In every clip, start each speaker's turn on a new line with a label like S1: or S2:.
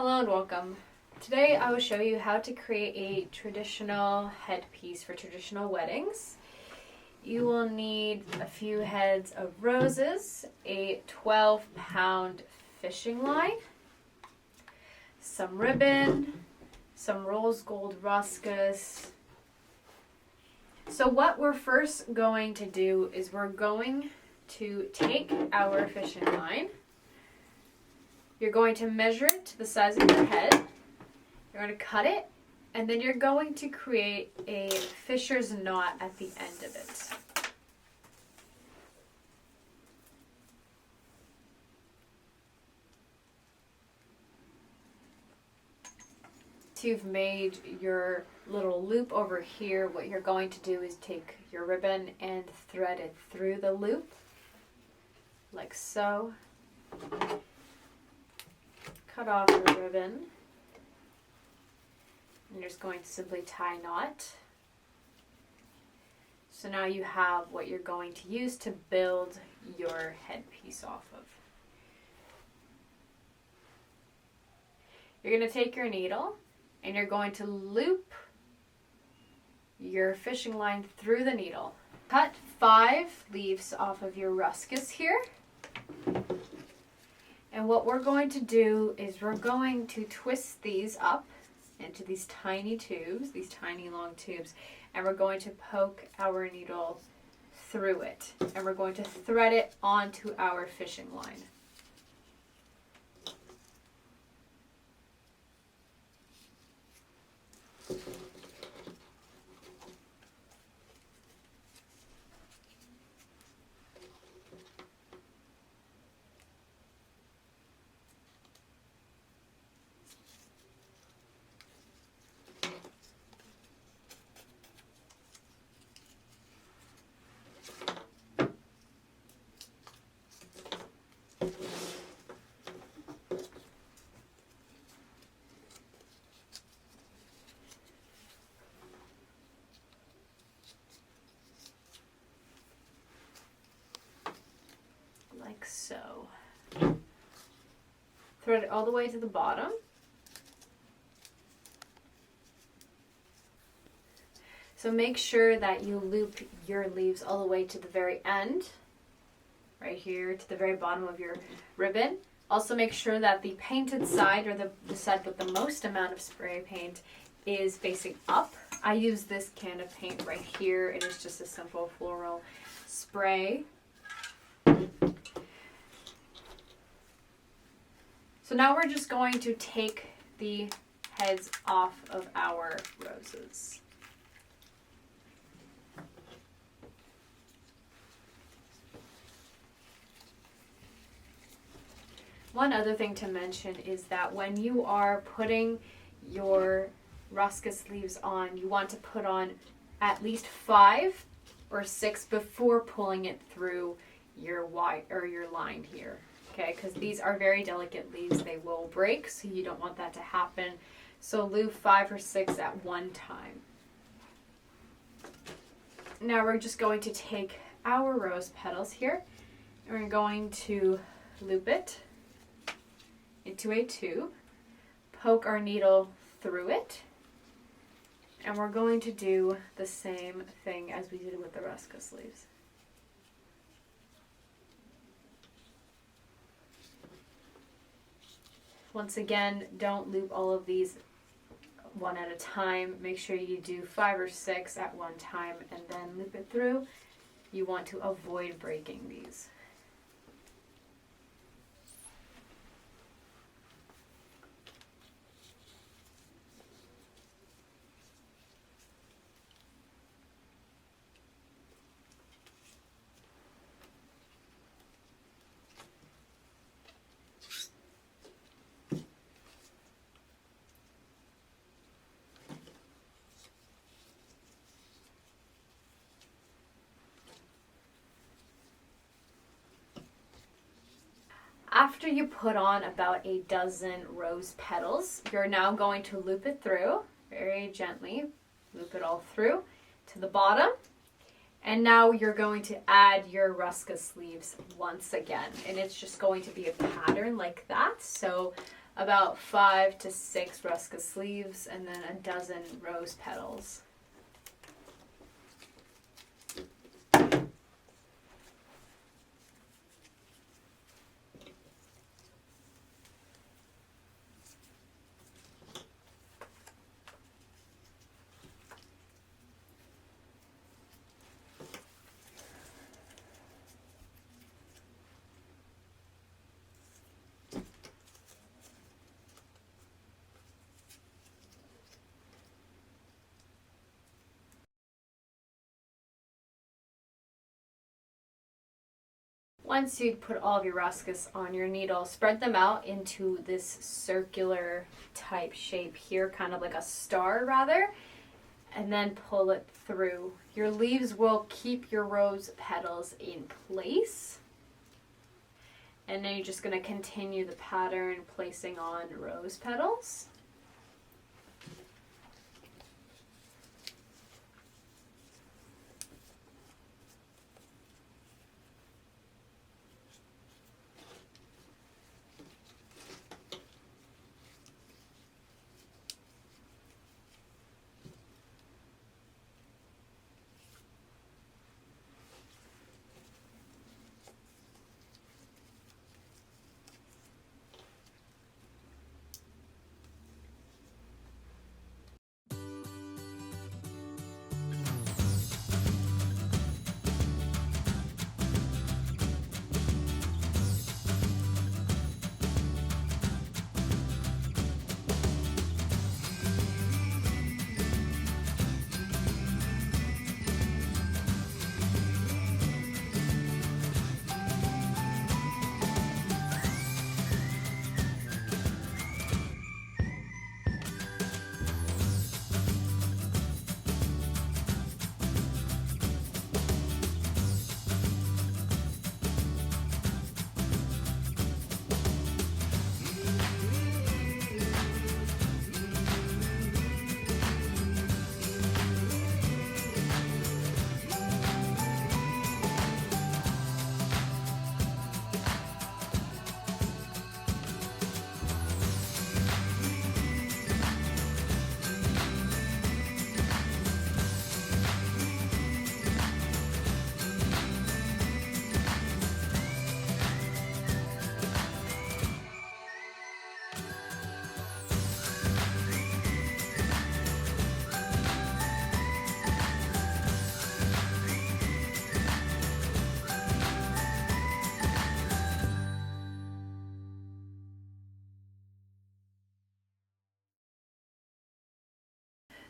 S1: Hello and welcome. Today I will show you how to create a traditional headpiece for traditional weddings. You will need a few heads of roses, a 12-pound fishing line, some ribbon, some rose gold ruscus. So what we're first going to do is we're going to take our fishing line. You're going to measure it to the size of your head. You're going to cut it, and then you're going to create a fisher's knot at the end of it. So you've made your little loop over here. What you're going to do is take your ribbon and thread it through the loop, like so. Cut off your ribbon. And you're just going to simply tie a knot. So now you have what you're going to use to build your headpiece off of. You're going to take your needle and you're going to loop your fishing line through the needle. Cut 5 leaves off of your ruscus here. And what we're going to do is we're going to twist these up into these tiny tubes, these tiny long tubes, and we're going to poke our needle through it. And we're going to thread it onto our fishing line. Like so. Thread it all the way to the bottom. So make sure that you loop your leaves all the way to the very end, right here to the very bottom of your ribbon. Also make sure that the painted side, or the side with the most amount of spray paint, is facing up. I use this can of paint right here. It is just a simple floral spray. So now we're just going to take the heads off of our roses. One other thing to mention is that when you are putting your ruscus leaves on, you want to put on at least 5 or 6 before pulling it through your line here. Okay, because these are very delicate leaves, they will break, so you don't want that to happen. So loop 5 or 6 at one time. Now we're just going to take our rose petals here, and we're going to loop it into a tube, poke our needle through it, and we're going to do the same thing as we did with the ruscus leaves. Once again, don't loop all of these one at a time. Make sure you do 5 or 6 at one time and then loop it through. You want to avoid breaking these. After you put on about a dozen rose petals, you're now going to loop it through very gently. Loop it all through to the bottom. And now you're going to add your ruscus leaves once again. And it's just going to be a pattern like that. So about 5 to 6 ruscus leaves, and then a dozen rose petals. Once you put all of your ruscus on your needle, spread them out into this circular type shape here, kind of like a star rather, and then pull it through. Your leaves will keep your rose petals in place. And then you're just going to continue the pattern placing on rose petals.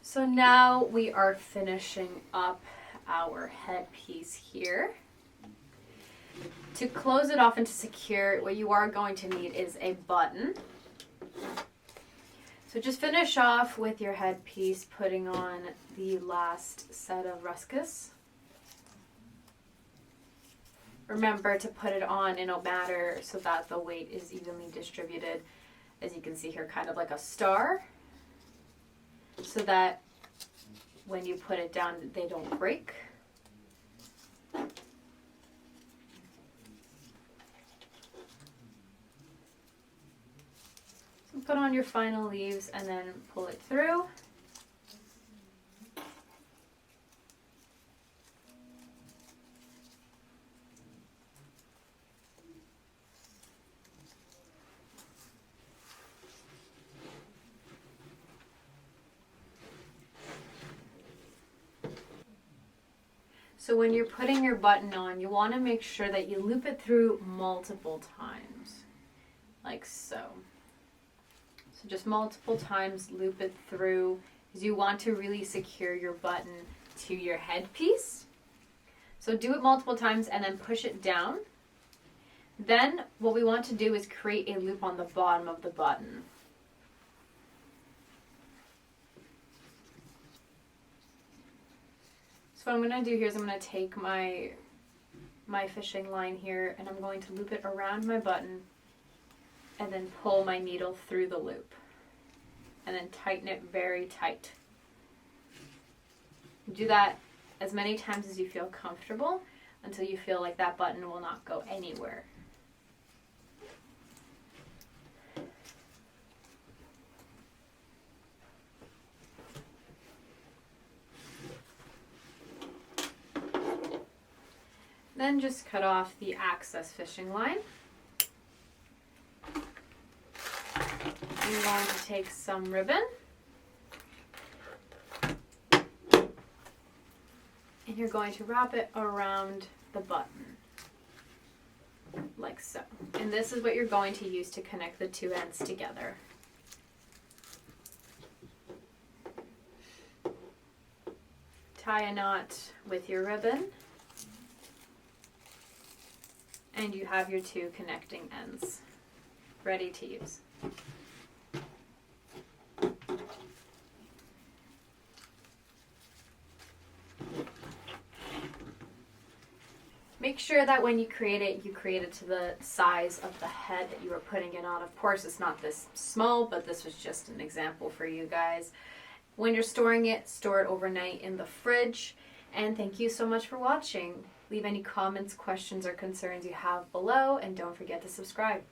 S1: So now we are finishing up our headpiece here. To close it off and to secure it, what you are going to need is a button. So just finish off with your headpiece, putting on the last set of ruscus. Remember to put it on in a manner so that the weight is evenly distributed. As you can see here, kind of like a star, so that when you put it down, they don't break. So put on your final leaves and then pull it through. So when you're putting your button on, you want to make sure that you loop it through multiple times, like so. So just multiple times loop it through, because you want to really secure your button to your headpiece. So do it multiple times and then push it down. Then what we want to do is create a loop on the bottom of the button. So what I'm going to do here is I'm going to take my fishing line here and I'm going to loop it around my button and then pull my needle through the loop and then tighten it very tight. Do that as many times as you feel comfortable until you feel like that button will not go anywhere. Then just cut off the access fishing line. I'm going to take some ribbon and you're going to wrap it around the button, like so. And this is what you're going to use to connect the two ends together. Tie a knot with your ribbon, and you have your two connecting ends ready to use. Make sure that when you create it to the size of the head that you were putting it on. Of course, it's not this small, but this was just an example for you guys. When you're storing it, store it overnight in the fridge. And thank you so much for watching. Leave any comments, questions, or concerns you have below, and don't forget to subscribe.